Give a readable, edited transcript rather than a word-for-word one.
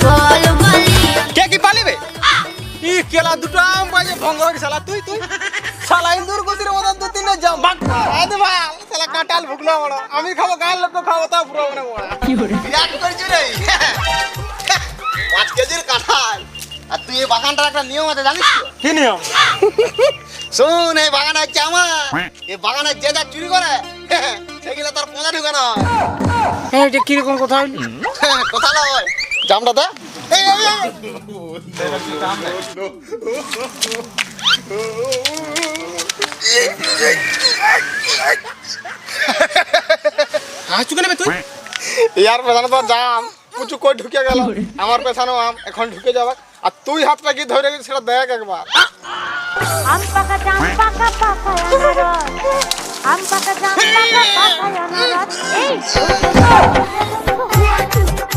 ফল বলি কে কি পালিবে ই কেলা দুটো আম বাজে ভঙ্গরি শালা তুই শালা ইন্দুর গতির মতন দু তিনটা জাম বাক আদে ভাই শালা কাটাল ভুগলো বড় আমি খাবো গায়ের লোক খাবো তা পুরো মানে বড় কি করে বিরাট করছিস রে 5 কেজির কাঁঠাল আর তুই এই বাগানটার একটা নিয়ম আছে জানিস তো কি নিয়ম শোন এই বাগান হচ্ছে আমার এই বাগানে যে যা চুরি করে সেগুলো তার পোঁজা ঢুকে না হ্যাঁ এটা কিরকম কথা হইল কথা নয় জামটা দে এই হাসু কেন তুই ইয়ার পেছনে তো জাম পুচু কই ঢুকে গেল আমার পেছনে আম এখন ঢুকে যাবে আর তুই হাতটা কি ধরে গেছিস সেটা দেখ একবার আম পাকা জাম পাকা পাকা আনারস আম পাকা জাম পাকা পাকা আনারস এই